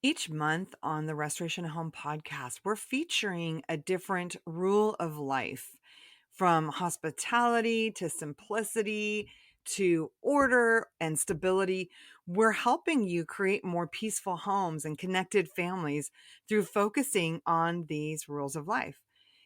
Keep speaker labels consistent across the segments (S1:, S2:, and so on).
S1: Each month on the Restoration Home podcast, we're featuring a different rule of life from hospitality to simplicity to order and stability. We're helping you create more peaceful homes and connected families through focusing on these rules of life.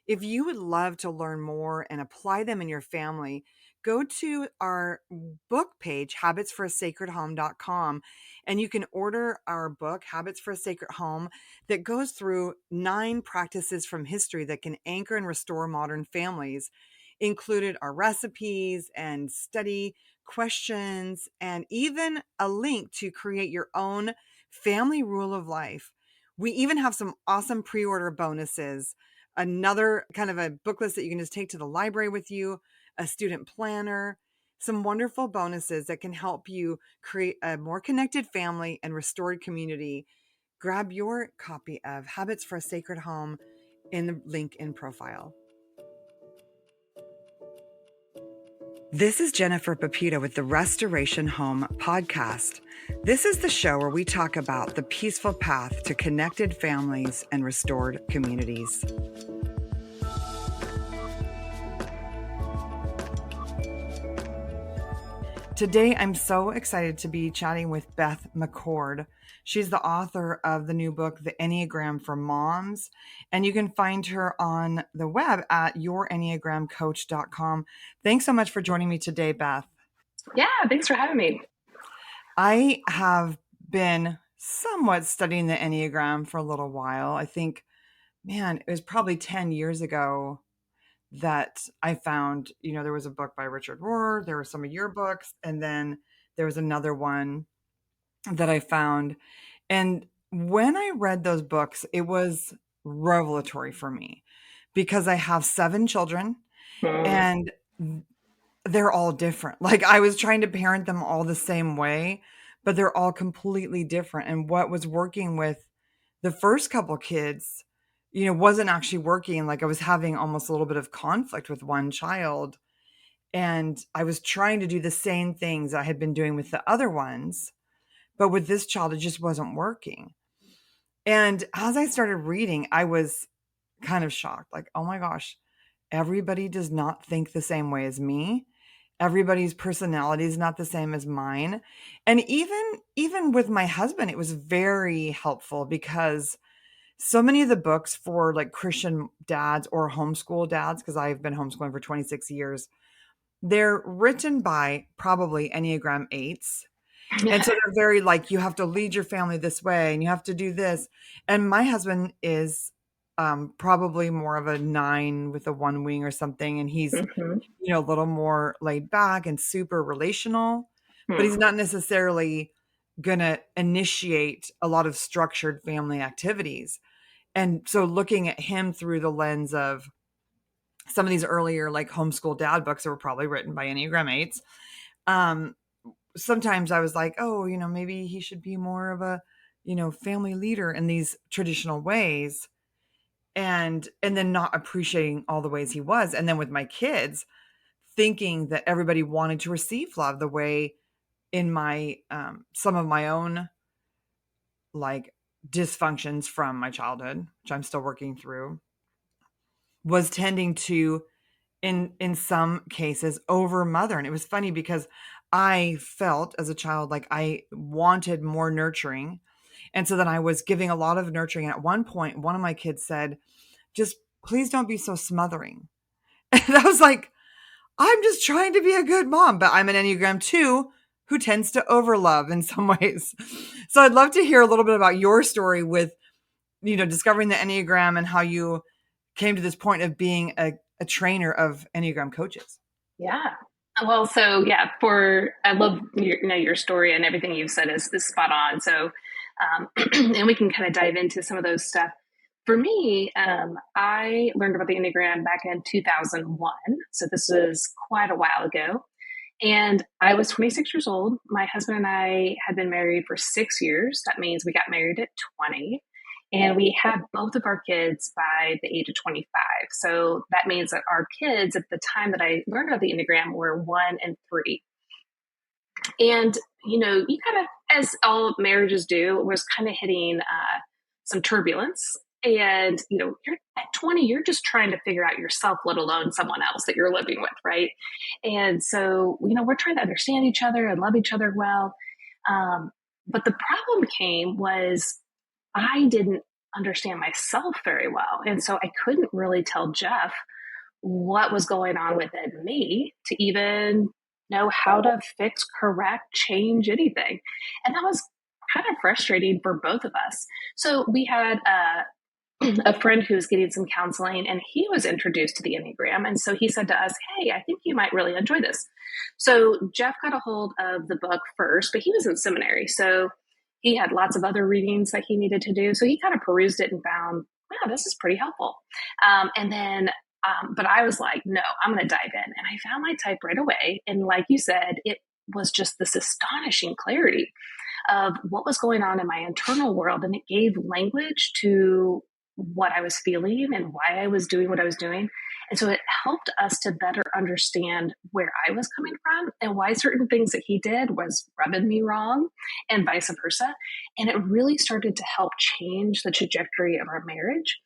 S1: If you would love to learn more and apply them in your family, go to our book page, habitsforasacredhome.com, and you can order our book, Habits for a Sacred Home, that goes through 9 practices from history that can anchor and restore modern families. Included are recipes and study questions, and even a link to create your own family rule of life. We even have some awesome pre order bonuses, another kind of a booklet that you can just take to the library with you, a student planner, some wonderful bonuses that can help you create a more connected family and restored community. Grab your copy of Habits for a Sacred Home in the link in profile. This is Jennifer Pepito with the Restoration Home podcast. This is the show where we talk about the peaceful path to connected families and restored communities. Today, I'm so excited to be chatting with Beth McCord. She's the author of the new book, The Enneagram for Moms, and you can find her on the web at yourenneagramcoach.com. Thanks so much for joining me today, Beth.
S2: Yeah, thanks for having me.
S1: I have been somewhat studying the Enneagram for a little while. I think, man, it was probably 10 years ago that I found, there was a book by Richard Rohr, there were some of your books, and then there was another one that I found. And when I read those books, it was revelatory for me because I have 7 children
S2: Mm,
S1: and they're all different. Like I was trying to parent them all the same way, but they're all completely different. And what was working with the first couple kids, wasn't actually working. Like I was having almost a little bit of conflict with one child. And I was trying to do the same things I had been doing with the other ones. But with this child, it just wasn't working. And as I started reading, I was kind of shocked. Like, oh my gosh, everybody does not think the same way as me. Everybody's personality is not the same as mine. And even with my husband, it was very helpful because so many of the books for like Christian dads or homeschool dads, because I've been homeschooling for 26 years, they're written by probably Enneagram 8s. And so they're very like, you have to lead your family this way and you have to do this. And my husband is probably more of a 9 with a 1 wing or something. And he's,
S2: mhm,
S1: a little more laid back and super relational, but
S2: mm.
S1: he's not necessarily going to initiate a lot of structured family activities. And so looking at him through the lens of some of these earlier like homeschool dad books that were probably written by Enneagram 8s, um, sometimes I was like, oh, maybe he should be more of a, family leader in these traditional ways and then not appreciating all the ways he was. And then with my kids, thinking that everybody wanted to receive love the way in my some of my own like dysfunctions from my childhood, which I'm still working through, was tending to in some cases over mother. And it was funny because I felt as a child like I wanted more nurturing. And so then I was giving a lot of nurturing. And at one point, one of my kids said, just please don't be so smothering. And I was like, I'm just trying to be a good mom, but I'm an Enneagram 2 who tends to overlove in some ways. So I'd love to hear a little bit about your story with, discovering the Enneagram and how you came to this point of being a trainer of Enneagram coaches.
S2: Yeah. Well, so yeah, I love your story, and everything you've said is spot on. So, and we can kind of dive into some of those stuff. For me, I learned about the Enneagram back in 2001. So this was quite a while ago. And I was 26 years old. My husband and I had been married for 6 years. That means we got married at 20. And we had both of our kids by the age of 25. So that means that our kids at the time that I learned about the Enneagram were 1 and 3. And, you kind of, as all marriages do, was kind of hitting some turbulence. And, you're at 20, you're just trying to figure out yourself, let alone someone else that you're living with, right? And so, we're trying to understand each other and love each other well. Um, but the problem came was I didn't understand myself very well. And so I couldn't really tell Jeff what was going on within me to even know how to fix, correct, change anything. And that was kind of frustrating for both of us. So we had a friend who was getting some counseling, and he was introduced to the Enneagram. And so he said to us, "Hey, I think you might really enjoy this." So Jeff got a hold of the book first, but he was in seminary. So he had lots of other readings that he needed to do. So he kind of perused it and found, wow, this is pretty helpful. And then, but I was like, no, I'm going to dive in. And I found my type right away. And like you said, it was just this astonishing clarity of what was going on in my internal world. And it gave language to what I was feeling and why I was doing what I was doing. And so it helped us to better understand where I was coming from and why certain things that he did was rubbing me wrong and vice versa. And it really started to help change the trajectory of our marriage.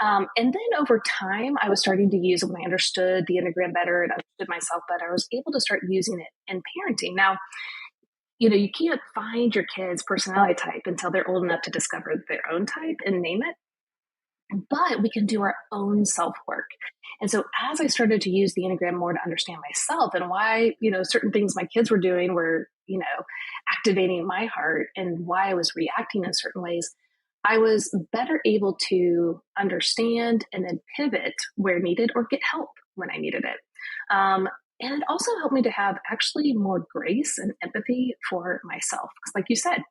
S2: And then over time, I was starting to use it when I understood the Enneagram better and understood myself better. I was able to start using it in parenting. Now, you can't find your kid's personality type until they're old enough to discover their own type and name it, but we can do our own self work. And so as I started to use the Enneagram more to understand myself and why, certain things my kids were doing were, activating my heart and why I was reacting in certain ways, I was better able to understand and then pivot where needed or get help when I needed it. And it also helped me to have actually more grace and empathy for myself. Because, like you said,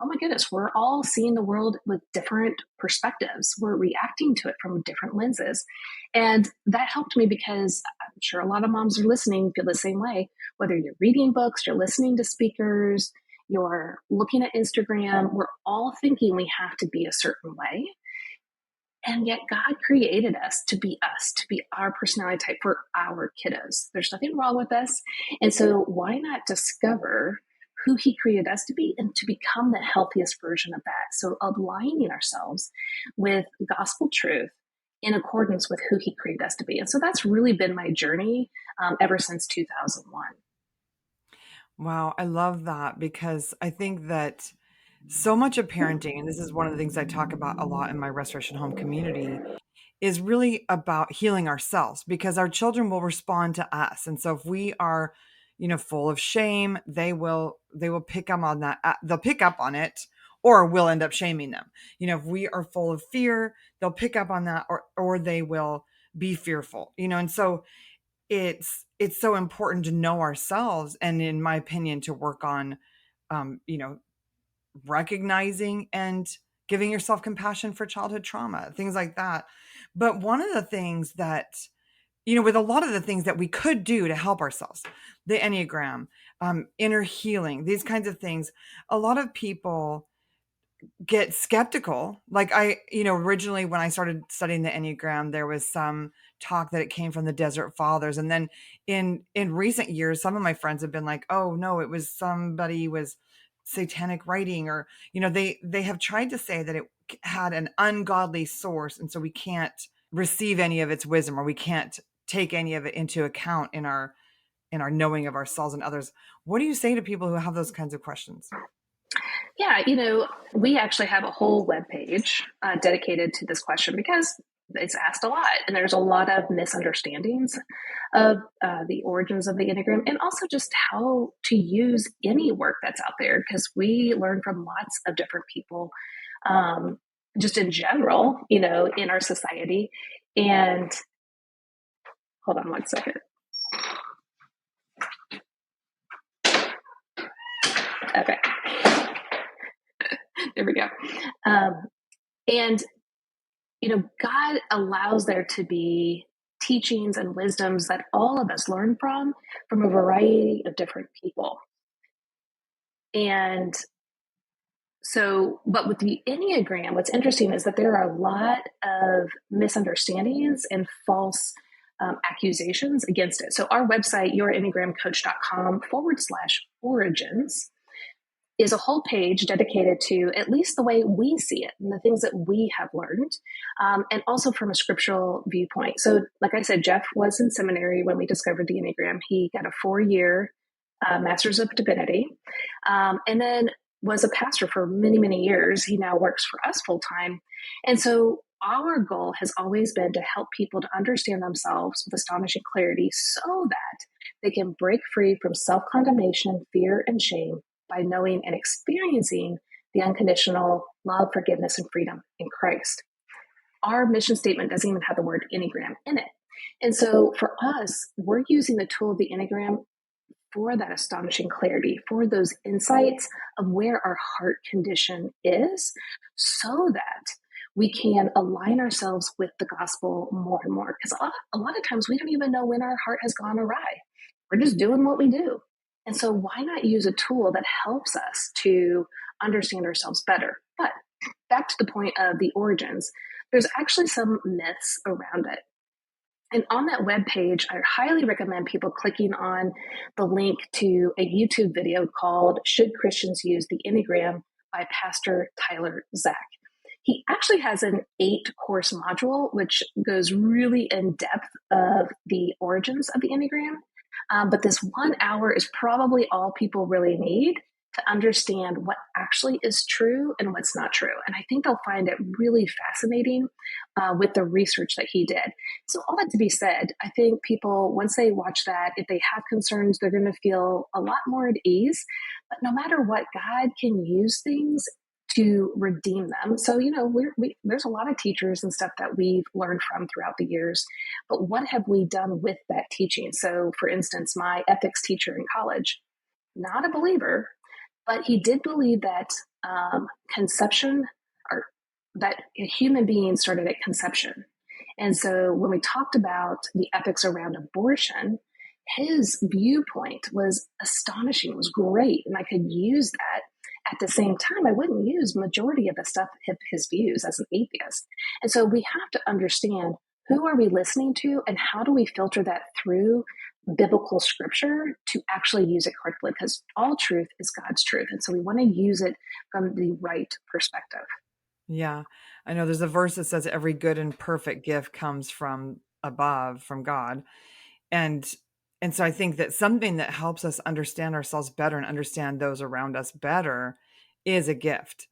S2: oh my goodness, we're all seeing the world with different perspectives. We're reacting to it from different lenses. And that helped me because I'm sure a lot of moms are listening, feel the same way. Whether you're reading books, you're listening to speakers, you're looking at Instagram, we're all thinking we have to be a certain way. And yet God created us, to be our personality type for our kiddos. There's nothing wrong with us. And so why not discover who he created us to be and to become the healthiest version of that? So aligning ourselves with gospel truth in accordance with who he created us to be. And so that's really been my journey ever since 2001.
S1: Wow, I love that because I think that so much of parenting, and this is one of the things I talk about a lot in my restoration home community, is really about healing ourselves because our children will respond to us. And so if we are, full of shame, they will pick up on that. They'll pick up on it or we'll end up shaming them. If we are full of fear, they'll pick up on that or they will be fearful. And so it's so important to know ourselves and in my opinion to work on um, you know recognizing and giving yourself compassion for childhood trauma, things like that. But one of the things that, with a lot of the things that we could do to help ourselves, the Enneagram, inner healing, these kinds of things, a lot of people get skeptical. Like originally when I started studying the Enneagram, there was some talk that it came from the Desert Fathers. And then in recent years, some of my friends have been like, oh no, it was somebody was satanic writing or, they have tried to say that it had an ungodly source. And so we can't receive any of its wisdom or we can't take any of it into account in our knowing of ourselves and others. What do you say to people who have those kinds of questions?
S2: Yeah, we actually have a whole webpage dedicated to this question because it's asked a lot, and there's a lot of misunderstandings of the origins of the Enneagram, and also just how to use any work that's out there because we learn from lots of different people, just in general, in our society. And hold on one second. Okay, there we go. And God allows there to be teachings and wisdoms that all of us learn from a variety of different people. And so, but with the Enneagram, what's interesting is that there are a lot of misunderstandings and false accusations against it. So our website, yourenneagramcoach.com/origins, is a whole page dedicated to at least the way we see it and the things that we have learned, and also from a scriptural viewpoint. So, like I said, Jeff was in seminary when we discovered the Enneagram. He got a 4-year Master's of Divinity, and then was a pastor for many, many years. He now works for us full time. And so our goal has always been to help people to understand themselves with astonishing clarity so that they can break free from self-condemnation, fear, and shame by knowing and experiencing the unconditional love, forgiveness, and freedom in Christ. Our mission statement doesn't even have the word Enneagram in it. And so for us, we're using the tool of the Enneagram for that astonishing clarity, for those insights of where our heart condition is, so that we can align ourselves with the gospel more and more. Because a lot of times we don't even know when our heart has gone awry. We're just doing what we do. And so why not use a tool that helps us to understand ourselves better? But back to the point of the origins, there's actually some myths around it. And on that webpage, I highly recommend people clicking on the link to a YouTube video called Should Christians Use the Enneagram by Pastor Tyler Zach. He actually has an 8-course module, which goes really in depth of the origins of the Enneagram. But this 1 hour is probably all people really need to understand what actually is true and what's not true. And I think they'll find it really fascinating with the research that he did. So all that to be said, I think people, once they watch that, if they have concerns, they're going to feel a lot more at ease. But no matter what, God can use things to redeem them. So, there's a lot of teachers and stuff that we've learned from throughout the years, but what have we done with that teaching? So, for instance, my ethics teacher in college, not a believer, but he did believe that conception, or that a human being started at conception. And so when we talked about the ethics around abortion, his viewpoint was astonishing, it was great, and I could use that. At the same time, I wouldn't use majority of the stuff of his views as an atheist. And so we have to understand, who are we listening to and how do we filter that through biblical scripture to actually use it correctly? Because all truth is God's truth. And so we want to use it from the right perspective.
S1: Yeah. I know there's a verse that says every good and perfect gift comes from above, from God. And and so I think that something that helps us understand ourselves better and understand those around us better is a gift.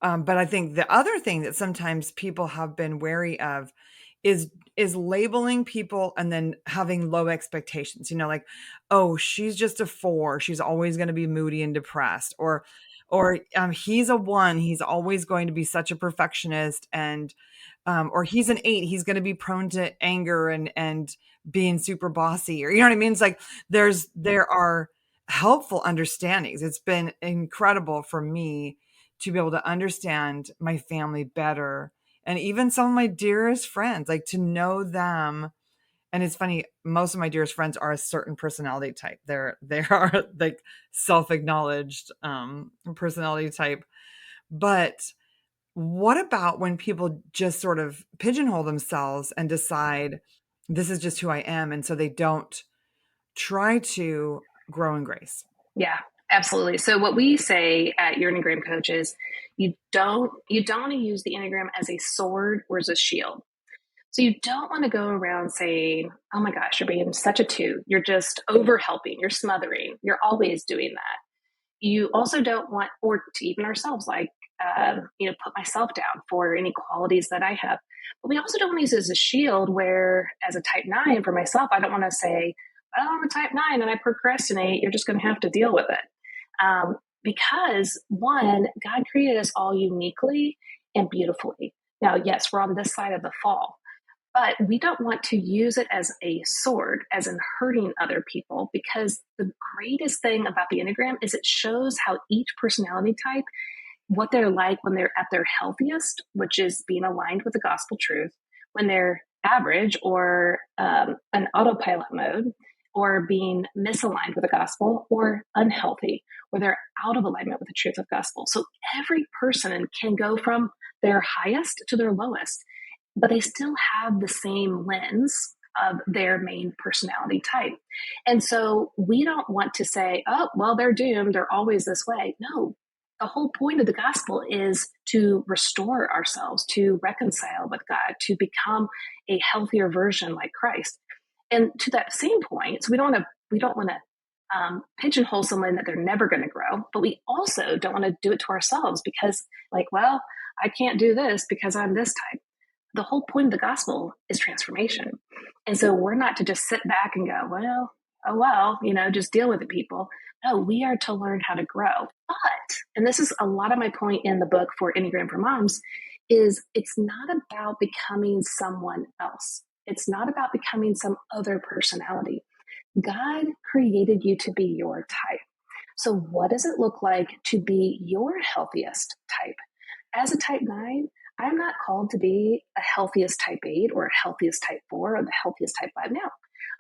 S1: But I think the other thing that sometimes people have been wary of is labeling people and then having low expectations. Like, oh, she's just a 4. She's always going to be moody and depressed. Or he's a 1. He's always going to be such a perfectionist. And or he's an 8. He's going to be prone to anger and being super bossy. Or you know what I mean? It's like there are helpful understandings. It's been incredible for me to be able to understand my family better, and even some of my dearest friends, like to know them. And it's funny, most of my dearest friends are a certain personality type. They are like self-acknowledged personality type. But what about when people just sort of pigeonhole themselves and decide this is just who I am, and so they don't try to grow in grace?
S2: Yeah, absolutely. So what we say at Your Enneagram Coach is you don't want to use the Enneagram as a sword or as a shield. So you don't want to go around saying, "Oh my gosh, you're being such a 2. You're just over helping. You're smothering. You're always doing that." You also don't want, or to even ourselves, like, put myself down for any qualities that I have. But we also don't want to use it as a shield where, as a type 9 for myself, I don't want to say, "Oh, I'm a type 9 and I procrastinate. You're just going to have to deal with it." Because one, God created us all uniquely and beautifully. Now, yes, we're on this side of the fall, but we don't want to use it as a sword, as in hurting other people, because the greatest thing about the Enneagram is it shows how each personality type, what they're like when they're at their healthiest, which is being aligned with the gospel truth, when they're average or an autopilot mode, or being misaligned with the gospel, or unhealthy, where they're out of alignment with the truth of gospel. So every person can go from their highest to their lowest, but they still have the same lens of their main personality type. And so we don't want to say, oh, well, they're doomed. They're always this way. No, the whole point of the gospel is to restore ourselves, to reconcile with God, to become a healthier version like Christ. And to that same point, so we don't want to pigeonhole someone that they're never going to grow, but we also don't want to do it to ourselves because, like, well, I can't do this because I'm this type. The whole point of the gospel is transformation. And so we're not to just sit back and go, well, oh, well, just deal with it, people. No, we are to learn how to grow. But, and this is a lot of my point in the book for Enneagram for Moms, is it's not about becoming someone else. It's not about becoming some other personality. God created you to be your type. So what does it look like to be your healthiest type? As a type 9, I'm not called to be a healthiest type 8 or a healthiest type 4 or the healthiest type 5 now.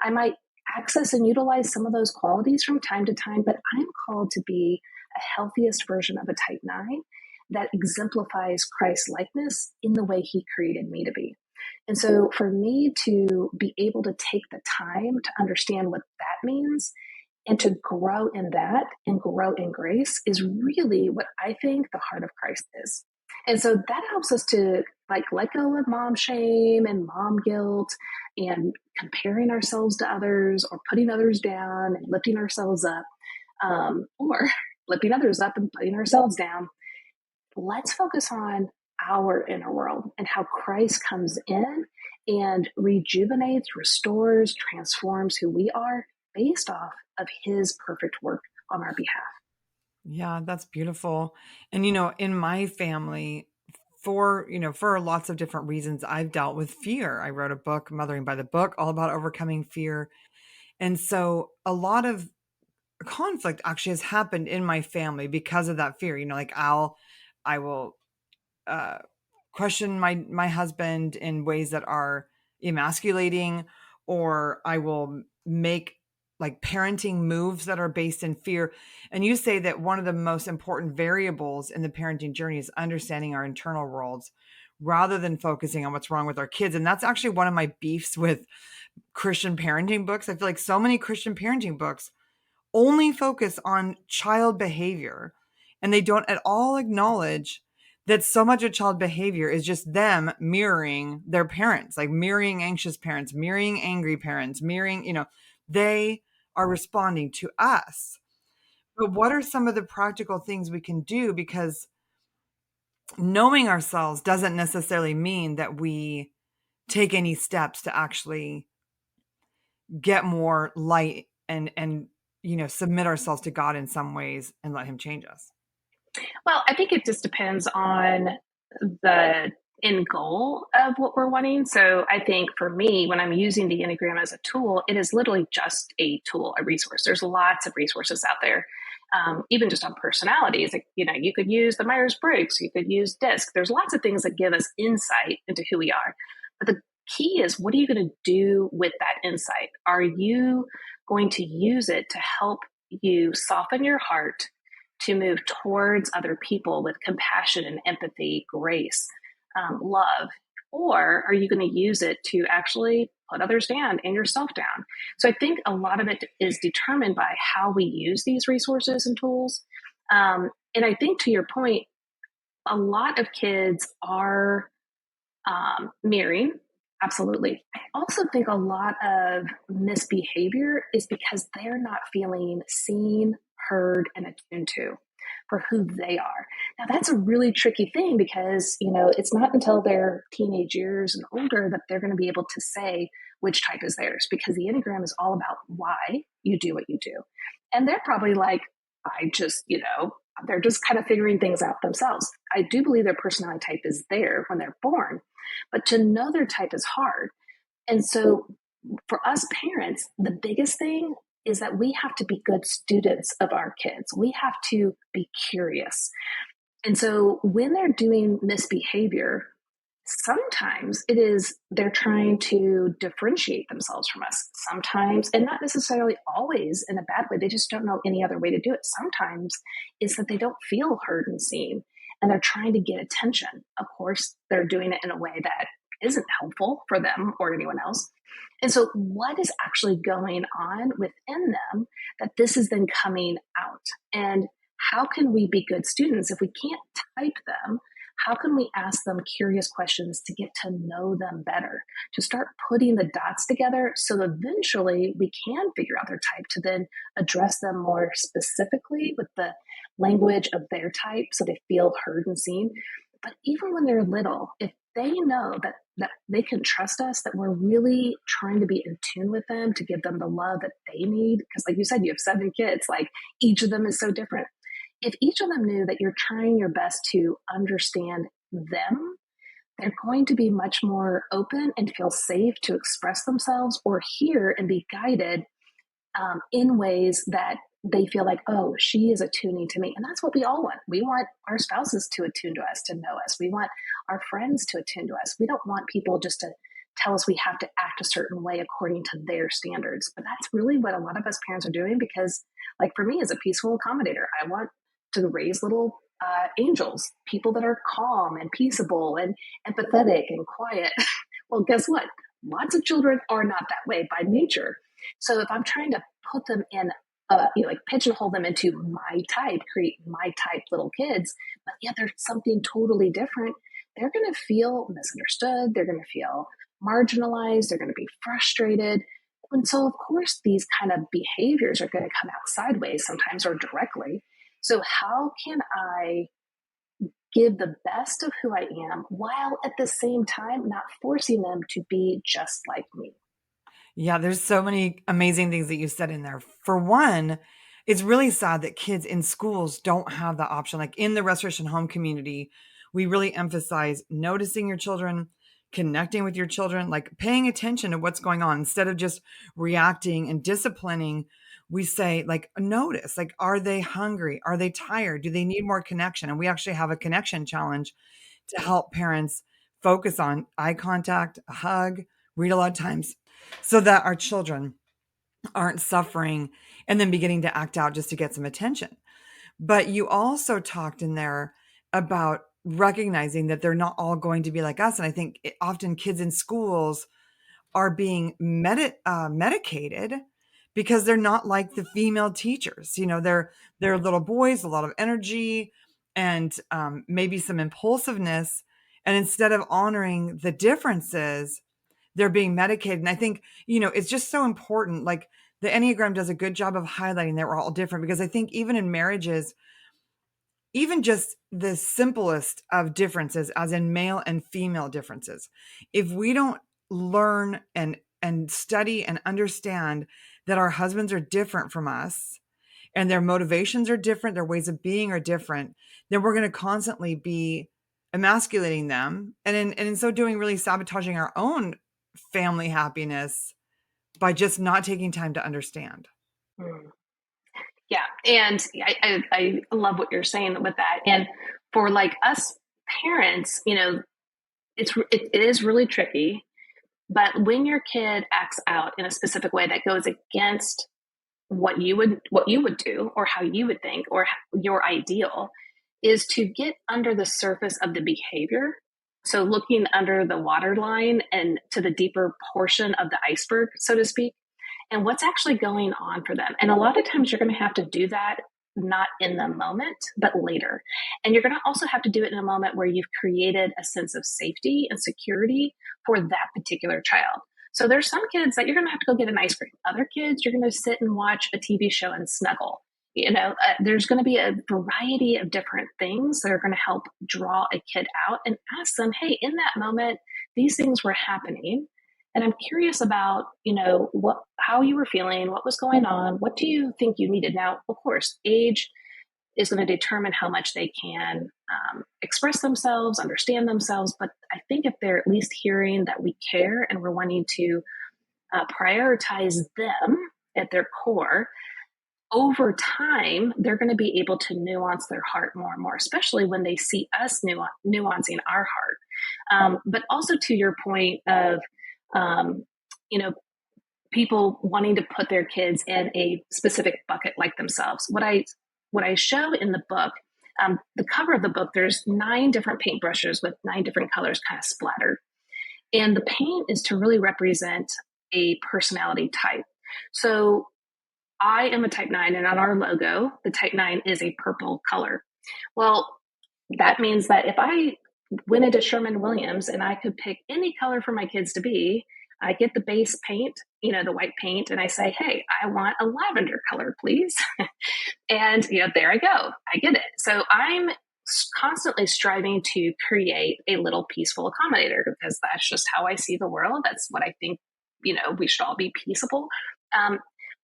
S2: I might access and utilize some of those qualities from time to time, but I'm called to be a healthiest version of a type 9 that exemplifies Christ's likeness in the way he created me to be. And so for me to be able to take the time to understand what that means and to grow in that and grow in grace is really what I think the heart of Christ is. And so that helps us to let go of mom shame and mom guilt and comparing ourselves to others or putting others down and lifting ourselves up, or lifting others up and putting ourselves down. Let's focus on our inner world and how Christ comes in and rejuvenates, restores, transforms who we are based off of his perfect work on our behalf.
S1: Yeah, that's beautiful. And in my family, for lots of different reasons, I've dealt with fear. I wrote a book, Mothering by the Book, all about overcoming fear. And so a lot of conflict actually has happened in my family because of that fear. Like I will uh question my husband in ways that are emasculating, or I will make like parenting moves that are based in fear. And you say that one of the most important variables in the parenting journey is understanding our internal worlds rather than focusing on what's wrong with our kids. And that's actually one of my beefs with Christian parenting books. I feel like so many Christian parenting books only focus on child behavior, and they don't at all acknowledge that so much of child behavior is just them mirroring their parents, like mirroring anxious parents, mirroring angry parents, mirroring, they are responding to us. But what are some of the practical things we can do? Because knowing ourselves doesn't necessarily mean that we take any steps to actually get more light and submit ourselves to God in some ways and let him change us.
S2: Well, I think it just depends on the end goal of what we're wanting. So I think for me, when I'm using the Enneagram as a tool, it is literally just a tool, a resource. There's lots of resources out there, even just on personalities. Like, you could use the Myers-Briggs, you could use DISC. There's lots of things that give us insight into who we are. But the key is, what are you going to do with that insight? Are you going to use it to help you soften your heart to move towards other people with compassion and empathy, grace, love? Or are you going to use it to actually put others down and yourself down? So I think a lot of it is determined by how we use these resources and tools. And I think, to your point, a lot of kids are mirroring. Absolutely. I also think a lot of misbehavior is because they're not feeling seen, heard, and attuned to for who they are. Now, that's a really tricky thing because, it's not until their teenage years and older that they're going to be able to say which type is theirs, because the Enneagram is all about why you do what you do. And they're probably like, they're just kind of figuring things out themselves. I do believe their personality type is there when they're born, but to know their type is hard. And so for us parents, the biggest thing is that we have to be good students of our kids. We have to be curious. And so when they're doing misbehavior, sometimes it is they're trying to differentiate themselves from us. Sometimes, and not necessarily always in a bad way, they just don't know any other way to do it. Sometimes it's that they don't feel heard and seen, and they're trying to get attention. Of course, they're doing it in a way that isn't helpful for them or anyone else. And so, what is actually going on within them that this is then coming out? And how can we be good students if we can't type them? How can we ask them curious questions to get to know them better, to start putting the dots together so that eventually we can figure out their type to then address them more specifically with the language of their type so they feel heard and seen. But even when they're little, if they know that they can trust us, that we're really trying to be in tune with them to give them the love that they need, because like you said, you have 7 kids, like each of them is so different. If each of them knew that you're trying your best to understand them, they're going to be much more open and feel safe to express themselves or hear and be guided in ways that they feel like, oh, she is attuning to me. And that's what we all want. We want our spouses to attune to us, to know us. We want our friends to attune to us. We don't want people just to tell us we have to act a certain way according to their standards. But that's really what a lot of us parents are doing because, like for me as a peaceful accommodator, I want to raise little angels, people that are calm and peaceable and empathetic and quiet. Well, guess what? Lots of children are not that way by nature. So if I'm trying to put them in, like pigeonhole them into my type, create my type little kids, but yet they're something totally different, they're going to feel misunderstood. They're going to feel marginalized. They're going to be frustrated. And so, of course, these kind of behaviors are going to come out sideways sometimes or directly. So how can I give the best of who I am while at the same time not forcing them to be just like me?
S1: Yeah, there's so many amazing things that you said in there. For one, it's really sad that kids in schools don't have the option. Like in the restoration home community, we really emphasize noticing your children, connecting with your children, like paying attention to what's going on instead of just reacting and disciplining. We say, like, notice, like, are they hungry? Are they tired? Do they need more connection? And we actually have a connection challenge to help parents focus on eye contact, a hug, read a lot of times so that our children aren't suffering and then beginning to act out just to get some attention. But you also talked in there about recognizing that they're not all going to be like us. And I think often kids in schools are being medicated because they're not like the female teachers. You know, they're little boys, a lot of energy, and maybe some impulsiveness. And instead of honoring the differences, they're being medicated. And I think, it's just so important. Like the Enneagram does a good job of highlighting that we're all different because I think even in marriages, even just the simplest of differences, as in male and female differences, if we don't learn and study and understand that our husbands are different from us and their motivations are different, their ways of being are different, then we're going to constantly be emasculating them and in so doing really sabotaging our own family happiness by just not taking time to understand.
S2: Mm. Yeah, and I love what you're saying with that. And for like us parents, it is really tricky. But when your kid acts out in a specific way that goes against what you would do or how you would think or your ideal, is to get under the surface of the behavior. So looking under the waterline and to the deeper portion of the iceberg, so to speak, and what's actually going on for them. And a lot of times you're going to have to do that not in the moment, but later. And you're going to also have to do it in a moment where you've created a sense of safety and security for that particular child. So there's some kids that you're going to have to go get an ice cream. Other kids, you're going to sit and watch a TV show and snuggle. There's going to be a variety of different things that are going to help draw a kid out and ask them, hey, in that moment, these things were happening. And I'm curious about, how you were feeling, what was going on, what do you think you needed? Now, of course, age is going to determine how much they can express themselves, understand themselves. But I think if they're at least hearing that we care and we're wanting to prioritize them at their core, over time, they're going to be able to nuance their heart more and more, especially when they see us nuancing our heart. But also to your point of, um, you know, people wanting to put their kids in a specific bucket like themselves. What I show in the book, the cover of the book, there's 9 different paintbrushes with 9 different colors kind of splattered. And the paint is to really represent a personality type. So I am a type 9, and on our logo, the type 9 is a purple color. Well, that means that if I went into Sherman-Williams and I could pick any color for my kids to be, I get the base paint, the white paint, and I say, hey, I want a lavender color, please. And there I go. I get it. So I'm constantly striving to create a little peaceful accommodator, because that's just how I see the world. That's what I think, we should all be peaceable. Um,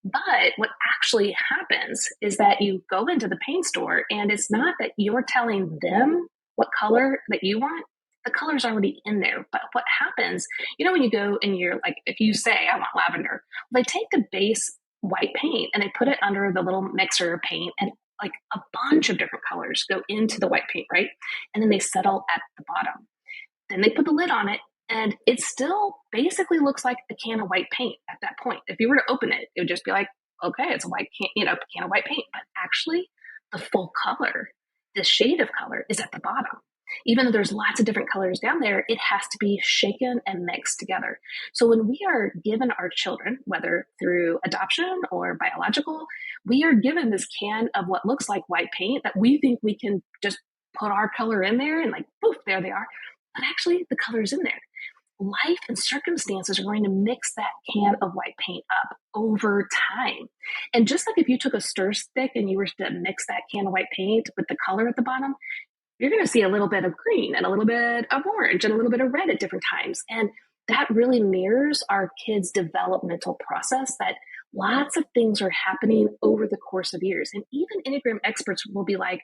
S2: but what actually happens is that you go into the paint store, and it's not that you're telling them what color that you want. The color's already in there. But what happens, when you go and you're like, if you say, I want lavender, they take the base white paint and they put it under the little mixer paint, and like a bunch of different colors go into the white paint, right? And then they settle at the bottom. Then they put the lid on it, and it still basically looks like a can of white paint at that point. If you were to open it, it would just be like, okay, it's a white can, can of white paint. But actually, the full color, the shade of color, is at the bottom. Even though there's lots of different colors down there, it has to be shaken and mixed together. So when we are given our children, whether through adoption or biological, we are given this can of what looks like white paint that we think we can just put our color in there and like, poof, there they are. But actually, the color's in there. Life and circumstances are going to mix that can of white paint up over time. And just like if you took a stir stick and you were to mix that can of white paint with the color at the bottom, you're going to see a little bit of green and a little bit of orange and a little bit of red at different times. And that really mirrors our kids' developmental process, that lots of things are happening over the course of years. And even Enneagram experts will be like,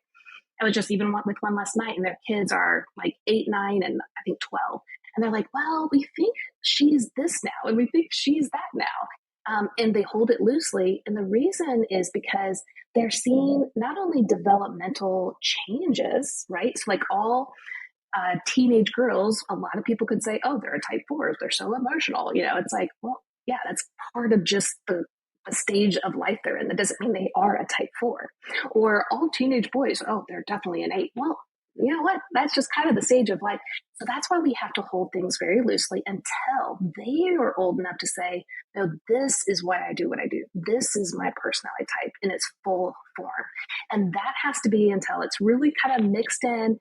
S2: I was just even with one last night, and their kids are like 8, 9, and I think 12. And they're like, well, we think she's this now, and we think she's that now. And they hold it loosely. And the reason is because they're seeing not only developmental changes, right? So, like all teenage girls, a lot of people could say, oh, they're a type 4. They're so emotional. It's like, well, yeah, that's part of just the stage of life they're in. That doesn't mean they are a type 4. Or all teenage boys, oh, they're definitely an 8. Well, you know what? That's just kind of the stage of life. So that's why we have to hold things very loosely until they are old enough to say, no, this is why I do what I do. This is my personality type in its full form. And that has to be until it's really kind of mixed in,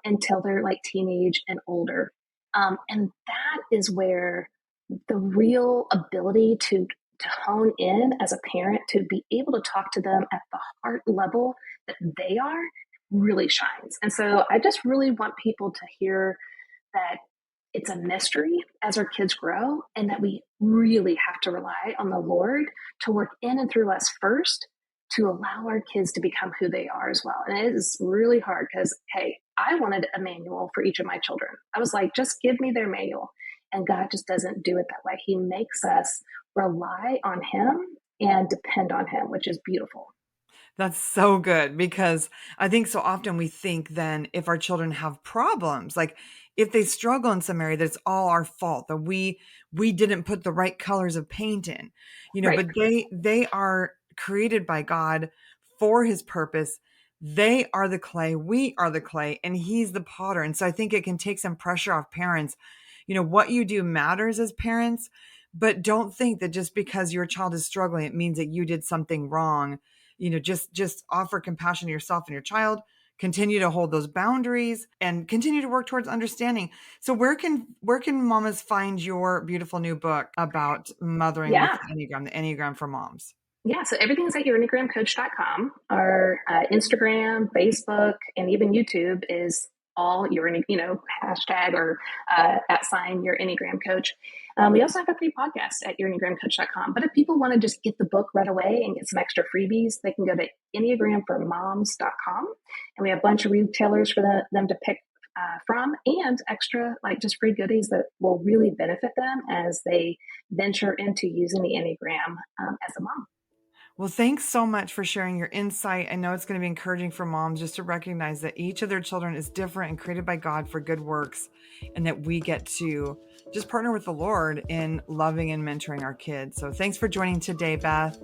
S2: until they're like teenage and older. And that is where the real ability to hone in as a parent, to be able to talk to them at the heart level that they are, really shines. And so I just really want people to hear that it's a mystery as our kids grow, and that we really have to rely on the Lord to work in and through us first, to allow our kids to become who they are as well. And it is really hard because, hey, I wanted a manual for each of my children. I was like, just give me their manual. And God just doesn't do it that way. He makes us rely on Him and depend on Him, which is beautiful.
S1: That's so good, because I think so often we think then if our children have problems, like if they struggle in some area, that it's all our fault, that we didn't put the right colors of paint in,
S2: Right.
S1: but they are created by God for His purpose. They are the clay, we are the clay, and He's the potter. And so I think it can take some pressure off parents. What you do matters as parents, but don't think that just because your child is struggling, it means that you did something wrong. Just offer compassion to yourself and your child, continue to hold those boundaries, and continue to work towards understanding. So where can mamas find your beautiful new book about mothering with
S2: Yeah.
S1: the Enneagram for moms?
S2: Yeah. So everything's at yourenneagramcoach.com. Our Instagram, Facebook, and even YouTube is all your, hashtag or at sign your Enneagram coach. We also have a free podcast at yourenneagramcoach.com. But if people want to just get the book right away and get some extra freebies, they can go to enneagramformoms.com. And we have a bunch of retailers for them to pick from, and extra, like just free goodies that will really benefit them as they venture into using the Enneagram as a mom.
S1: Well, thanks so much for sharing your insight. I know it's going to be encouraging for moms just to recognize that each of their children is different and created by God for good works, and that we get to just partner with the Lord in loving and mentoring our kids. So thanks for joining today, Beth.